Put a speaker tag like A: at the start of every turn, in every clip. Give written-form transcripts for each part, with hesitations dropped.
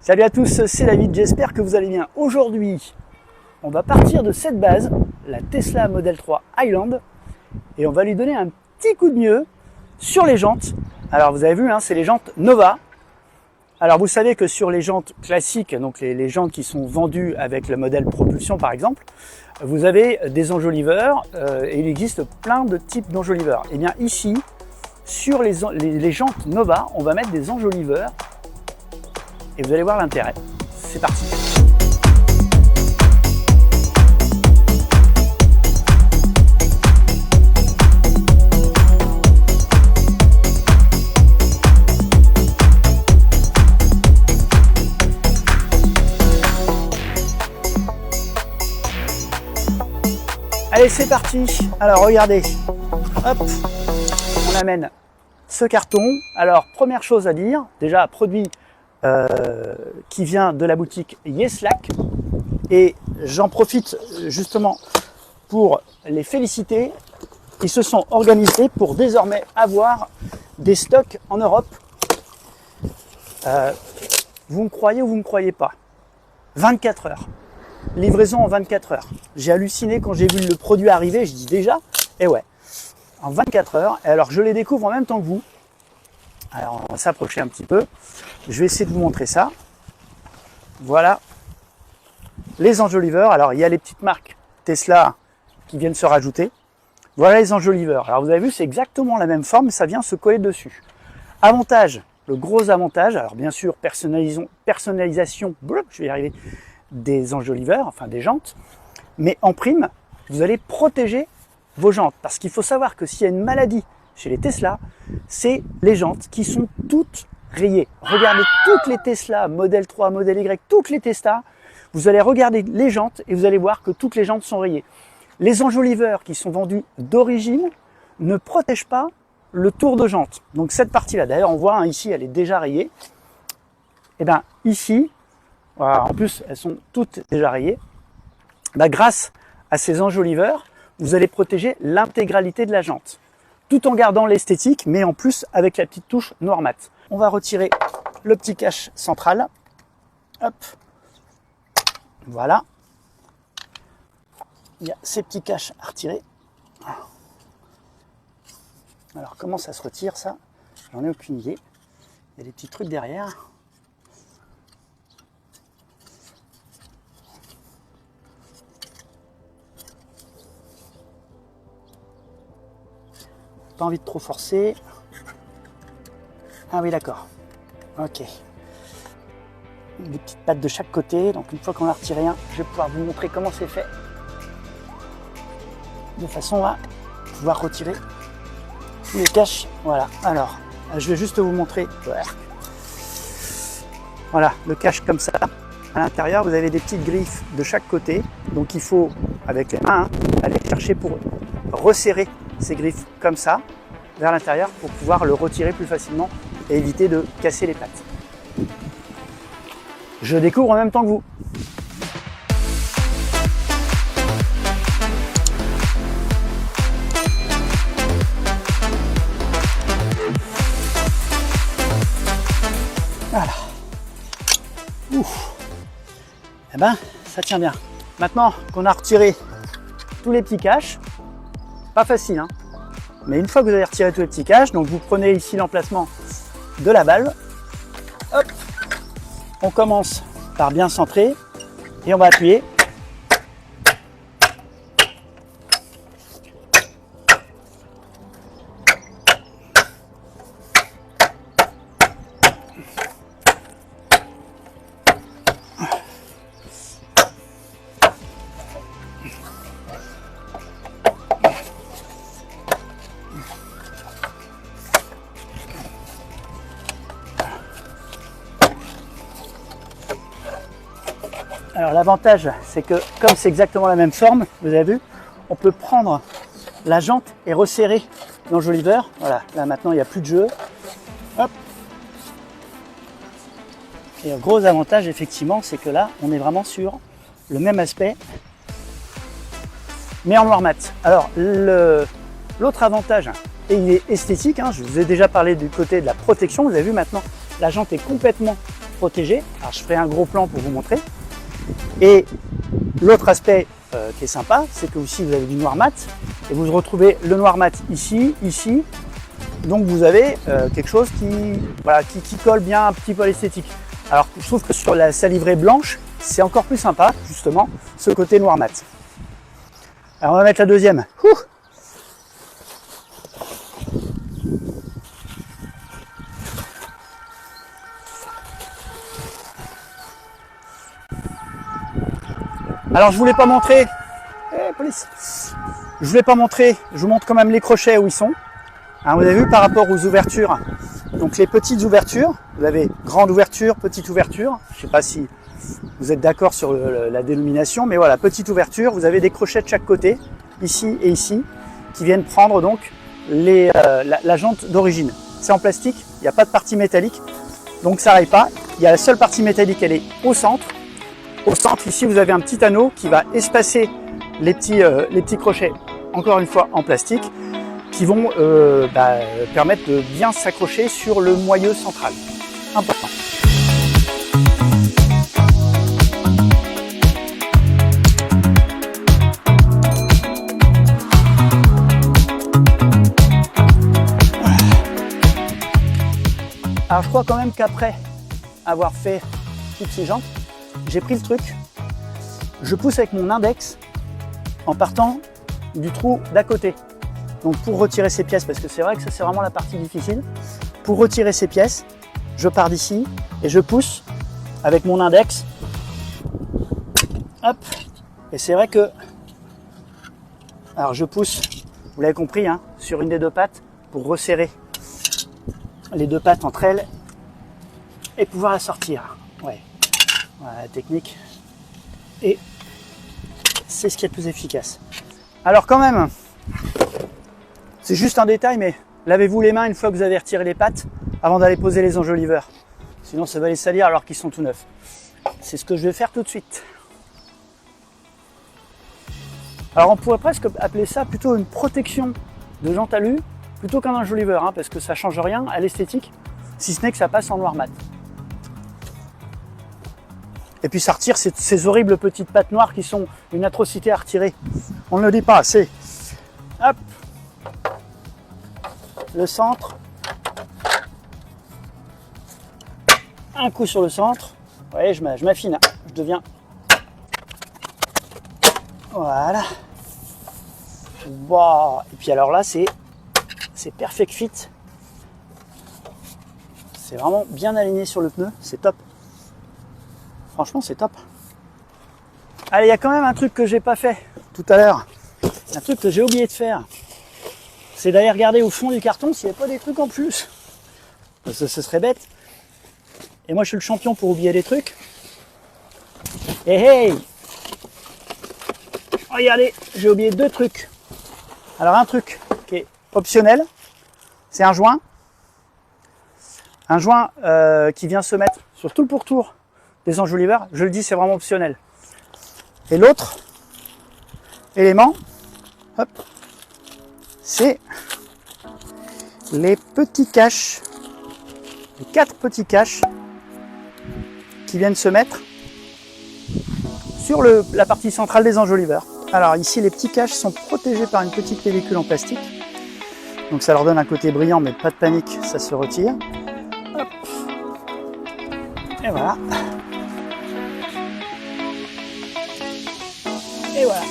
A: Salut à tous, c'est David, j'espère que vous allez bien. Aujourd'hui, on va partir de cette base, la Tesla Model 3 Highland, et on va lui donner un petit coup de mieux sur les jantes. Alors vous avez vu, c'est les jantes Nova. Alors vous savez que sur les jantes classiques, donc les jantes qui sont vendues avec le modèle propulsion par exemple, vous avez des enjoliveurs et il existe plein de types d'enjoliveurs. Et bien ici, sur les jantes Nova, on va mettre des enjoliveurs et vous allez voir l'intérêt. C'est parti. Allez, c'est parti. Alors regardez, hop, on amène ce carton. Alors première chose à dire, déjà produit qui vient de la boutique Yeslac, et j'en profite justement pour les féliciter. Ils se sont organisés pour désormais avoir des stocks en Europe. Vous me croyez ou vous me croyez pas, 24 heures. Livraison en 24 heures. J'ai halluciné quand j'ai vu le produit arriver, je dis déjà, et ouais, en 24 heures. Et alors je les découvre en même temps que vous. Alors on va s'approcher un petit peu. Je vais essayer de vous montrer ça. Voilà les enjoliveurs. Alors il y a les petites marques Tesla qui viennent se rajouter. Voilà les enjoliveurs. Alors vous avez vu, c'est exactement la même forme, mais ça vient se coller dessus. Avantage, le gros avantage, alors bien sûr personnalisation, je vais y arriver, des enjoliveurs, enfin des jantes, mais en prime, vous allez protéger vos jantes. Parce qu'il faut savoir que s'il y a une maladie chez les Tesla, c'est les jantes qui sont toutes rayées. Regardez toutes les Tesla, Model 3, Model Y, toutes les Tesla, vous allez regarder les jantes et vous allez voir que toutes les jantes sont rayées. Les enjoliveurs qui sont vendus d'origine ne protègent pas le tour de jante. Donc cette partie-là, d'ailleurs on voit ici, elle est déjà rayée. Et bien ici, voilà, en plus elles sont toutes déjà rayées. Grâce à ces enjoliveurs, vous allez protéger l'intégralité de la jante, tout en gardant l'esthétique, mais en plus avec la petite touche noir mat. On va retirer le petit cache central. Hop. Voilà. Il y a ces petits caches à retirer. Alors comment ça se retire ça? J'en ai aucune idée. Il y a des petits trucs derrière. Pas envie de trop forcer. Ah oui, d'accord. Ok. Des petites pattes de chaque côté. Donc une fois qu'on a retiré un, je vais pouvoir vous montrer comment c'est fait. De façon à pouvoir retirer tous les caches. Voilà. Alors, je vais juste vous montrer. Voilà, le cache comme ça. À l'intérieur, vous avez des petites griffes de chaque côté. Donc il faut, avec les mains, aller chercher pour resserrer ces griffes comme ça vers l'intérieur pour pouvoir le retirer plus facilement et éviter de casser les pattes. Je découvre en même temps que vous. Voilà. Ouf. Eh ben, ça tient bien. Maintenant qu'on a retiré tous les petits caches, pas facile, mais une fois que vous avez retiré tous les petits caches, donc vous prenez ici l'emplacement de la balle, hop, on commence par bien centrer et on va appuyer. Alors l'avantage, c'est que comme c'est exactement la même forme, vous avez vu, on peut prendre la jante et resserrer l'enjoliveur. Voilà, là maintenant il n'y a plus de jeu. Hop. Et un gros avantage effectivement, c'est que là, on est vraiment sur le même aspect, mais en noir mat. Alors l'autre avantage, et il est esthétique, je vous ai déjà parlé du côté de la protection, vous avez vu maintenant, la jante est complètement protégé. Alors je ferai un gros plan pour vous montrer. Et l'autre aspect qui est sympa, c'est que aussi vous avez du noir mat et vous retrouvez le noir mat ici, ici. Donc vous avez quelque chose qui colle bien un petit peu à l'esthétique. Alors je trouve que sur sa livrée blanche, c'est encore plus sympa, justement, ce côté noir mat. Alors on va mettre la deuxième. Ouh. Alors je voulais pas montrer, police. Je voulais pas montrer, je vous montre quand même les crochets où ils sont. Hein, vous avez vu par rapport aux ouvertures, donc les petites ouvertures, vous avez grande ouverture, petite ouverture. Je sais pas si vous êtes d'accord sur la dénomination, mais voilà, petite ouverture, vous avez des crochets de chaque côté, ici et ici, qui viennent prendre donc la jante d'origine. C'est en plastique, il n'y a pas de partie métallique, donc ça raye pas. Il y a la seule partie métallique, elle est au centre. Au centre, ici, vous avez un petit anneau qui va espacer les petits crochets, encore une fois en plastique, qui vont permettre de bien s'accrocher sur le moyeu central. Important. Alors je crois quand même qu'après avoir fait toutes ces jantes, j'ai pris le truc, je pousse avec mon index en partant du trou d'à côté. Donc pour retirer ces pièces, parce que c'est vrai que ça c'est vraiment la partie difficile, pour retirer ces pièces, je pars d'ici et je pousse avec mon index. Hop. Et c'est vrai que, alors je pousse, vous l'avez compris, hein, sur une des deux pattes pour resserrer les deux pattes entre elles et pouvoir la sortir. Ouais. Voilà la technique. Et c'est ce qui est le plus efficace. Alors quand même, c'est juste un détail, mais lavez-vous les mains une fois que vous avez retiré les pattes avant d'aller poser les enjoliveurs. Sinon ça va les salir alors qu'ils sont tout neufs. C'est ce que je vais faire tout de suite. Alors on pourrait presque appeler ça plutôt une protection de jante alu plutôt qu'un enjoliveur, hein, parce que ça change rien à l'esthétique, si ce n'est que ça passe en noir mat. Et puis ça retire ces horribles petites pattes noires qui sont une atrocité à retirer. On ne le dit pas assez. Hop. Le centre. Un coup sur le centre. Vous voyez, je m'affine. Je deviens... Voilà. Wow. Et puis alors là, c'est perfect fit. C'est vraiment bien aligné sur le pneu. C'est top. Franchement, c'est top. Allez, il y a quand même un truc que j'ai pas fait tout à l'heure. Un truc que j'ai oublié de faire. C'est d'aller regarder au fond du carton s'il n'y a pas des trucs en plus. Ce serait bête. Et moi, je suis le champion pour oublier des trucs. Et hey! Regardez, j'ai oublié deux trucs. Alors, un truc qui est optionnel, c'est un joint. Un joint qui vient se mettre sur tout le pourtour des enjoliveurs. Je le dis, c'est vraiment optionnel. Et l'autre élément, hop, c'est les petits caches, les 4 petits caches qui viennent se mettre sur la partie centrale des enjoliveurs. Alors ici, les petits caches sont protégés par une petite pellicule en plastique. Donc ça leur donne un côté brillant, mais pas de panique, ça se retire. Hop. Et voilà. Et voilà.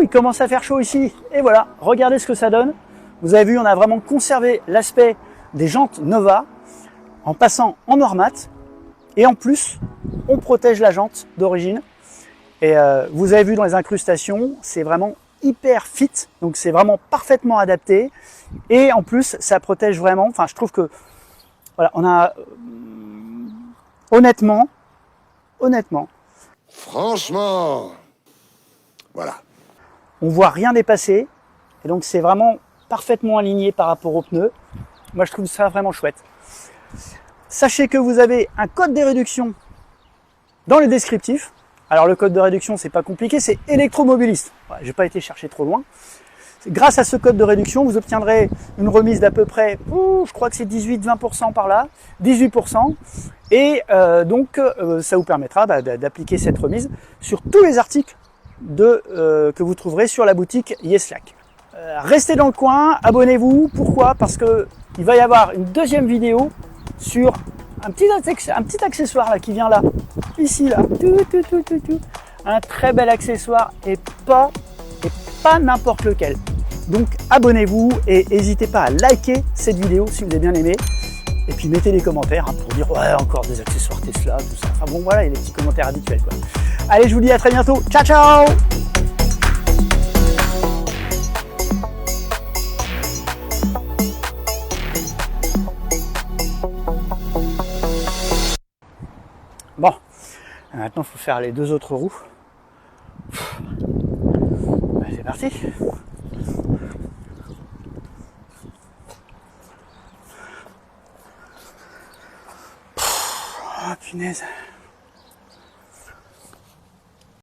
A: Il commence à faire chaud ici, et voilà, regardez ce que ça donne. Vous avez vu, on a vraiment conservé l'aspect des jantes Nova en passant en noir mat, et en plus, on protège la jante d'origine. Et vous avez vu dans les incrustations, c'est vraiment hyper fit, donc c'est vraiment parfaitement adapté. Et en plus, ça protège vraiment. Enfin, je trouve que voilà, on a honnêtement,
B: franchement, voilà.
A: on voit rien dépasser. Et donc c'est vraiment parfaitement aligné par rapport aux pneus. Moi, je trouve ça vraiment chouette. Sachez que vous avez un code de réduction dans le descriptif. Alors le code de réduction, c'est pas compliqué, c'est électromobiliste. Ouais, j'ai pas été chercher trop loin. Grâce à ce code de réduction, vous obtiendrez une remise d'à peu près, je crois que c'est 18-20% par là, 18%. Et donc ça vous permettra d'appliquer cette remise sur tous les articles que vous trouverez sur la boutique Yeslac. Restez dans le coin, abonnez-vous. Pourquoi? Parce que il va y avoir une deuxième vidéo sur un petit accessoire là qui vient là, ici là, un très bel accessoire et pas n'importe lequel. Donc abonnez-vous et n'hésitez pas à liker cette vidéo si vous avez bien aimé. Et puis mettez des commentaires pour dire ouais, encore des accessoires Tesla, tout ça. Enfin bon voilà, il y a les petits commentaires habituels quoi. Allez, je vous dis à très bientôt. Ciao ciao. Bon, maintenant il faut faire les deux autres roues. C'est parti. Oh punaise.